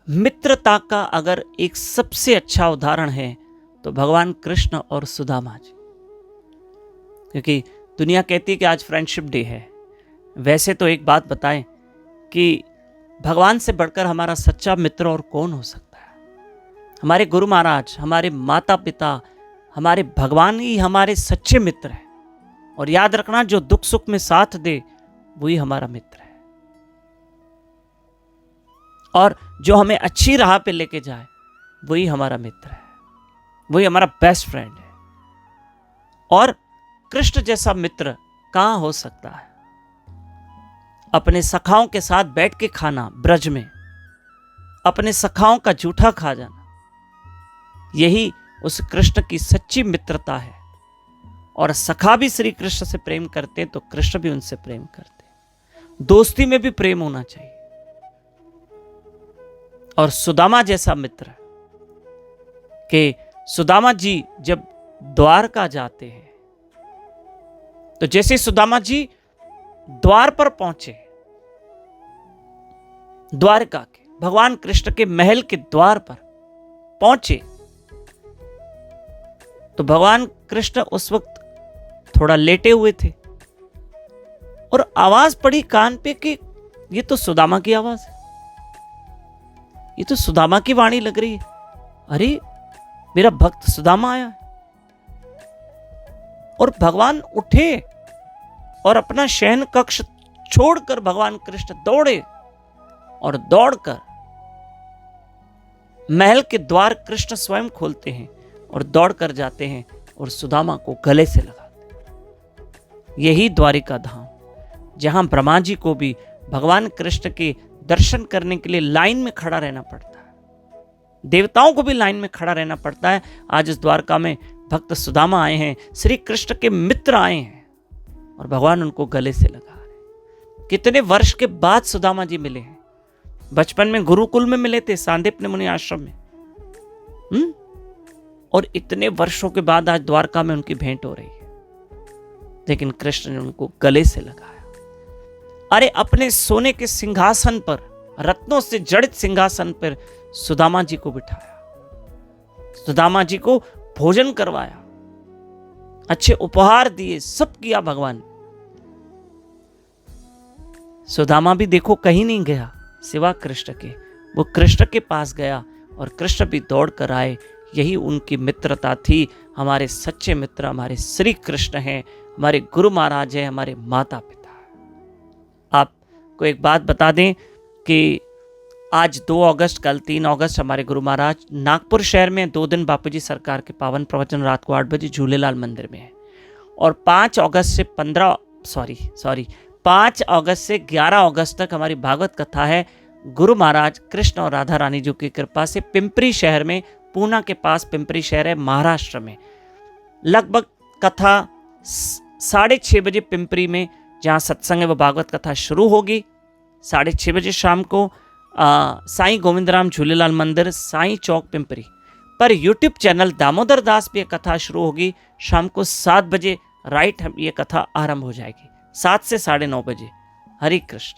मित्रता का अगर एक सबसे अच्छा उदाहरण है तो भगवान कृष्ण और सुदामा जी। क्योंकि दुनिया कहती है कि आज फ्रेंडशिप डे है, वैसे तो एक बात बताएं कि भगवान से बढ़कर हमारा सच्चा मित्र और कौन हो सकता है। हमारे गुरु महाराज, हमारे माता पिता, हमारे भगवान ही हमारे सच्चे मित्र हैं। और याद रखना, जो दुख सुख में साथ दे वही हमारा मित्र है, और जो हमें अच्छी राह पे लेके जाए वही हमारा मित्र है, वही हमारा बेस्ट फ्रेंड है। और कृष्ण जैसा मित्र कहां हो सकता है। अपने सखाओं के साथ बैठ के खाना ब्रज में, अपने सखाओं का जूठा खा जाना, यही उस कृष्ण की सच्ची मित्रता है। और सखा भी श्री कृष्ण से प्रेम करते तो कृष्ण भी उनसे प्रेम करते। दोस्ती में भी प्रेम होना चाहिए। और सुदामा जैसा मित्र, कि सुदामा जी जब द्वारका जाते हैं तो जैसे सुदामा जी द्वार पर पहुंचे, द्वारका के भगवान कृष्ण के महल के द्वार पर पहुंचे, तो भगवान कृष्ण उस वक्त थोड़ा लेटे हुए थे और आवाज पड़ी कान पे कि ये तो सुदामा की आवाज है, ये तो सुदामा की वाणी लग रही है। अरे, मेरा भक्त सुदामा आया है। और भगवान उठे और अपना शयन कक्ष छोड़कर भगवान कृष्ण दौड़े, और दौड़कर महल के द्वार कृष्ण स्वयं खोलते हैं और दौड़कर जाते हैं और सुदामा को गले से लगाते हैं। यही द्वारिका धाम, जहां ब्रह्मा जी को भी भगवान कृष्ण के दर्शन करने के लिए लाइन में खड़ा रहना पड़ता है, देवताओं को भी लाइन में खड़ा रहना पड़ता है। आज इस द्वारका में भक्त सुदामा आए हैं, श्री कृष्ण के मित्र आए हैं, और भगवान उनको गले से लगा रहे हैं। कितने वर्ष के बाद सुदामा जी मिले हैं। बचपन में गुरुकुल में मिले थे, सांदीपनि मुनि आश्रम में, और इतने वर्षों के बाद आज द्वारका में उनकी भेंट हो रही है। लेकिन कृष्ण ने उनको गले से लगाया। अरे, अपने सोने के सिंहासन पर, रत्नों से जड़ित सिंहासन पर सुदामा जी को बिठाया, सुदामा जी को भोजन करवाया, अच्छे उपहार दिए, सब किया भगवान। सुदामा भी देखो कहीं नहीं गया सिवा कृष्ण के, वो कृष्ण के पास गया और कृष्ण भी दौड़ कर आए। यही उनकी मित्रता थी। हमारे सच्चे मित्र हमारे श्री कृष्ण हैं, हमारे गुरु महाराज हैं, हमारे माता पिता हैं। आपको एक बात बता दें कि आज 2 अगस्त, कल 3 अगस्त हमारे गुरु महाराज नागपुर शहर में 2 दिन बापूजी सरकार के पावन प्रवचन रात को 8 बजे झूलेलाल मंदिर में है। और 5 अगस्त से 11 अगस्त तक हमारी भागवत कथा है। गुरु महाराज कृष्ण और राधा रानी जी की कृपा से पिंपरी शहर में, पूना के पास पिंपरी शहर है महाराष्ट्र में, लगभग कथा 6:30 बजे पिंपरी में जहाँ सत्संग है वो भागवत कथा शुरू होगी 6:30 बजे शाम को। साईं गोविंदराम झूलेलाल मंदिर, साईं चौक पिंपरी पर यूट्यूब चैनल दामोदर दास भी ये कथा शुरू होगी शाम को 7 बजे राइट। ये कथा आरंभ हो जाएगी 7 से 9:30 बजे। हरे कृष्ण।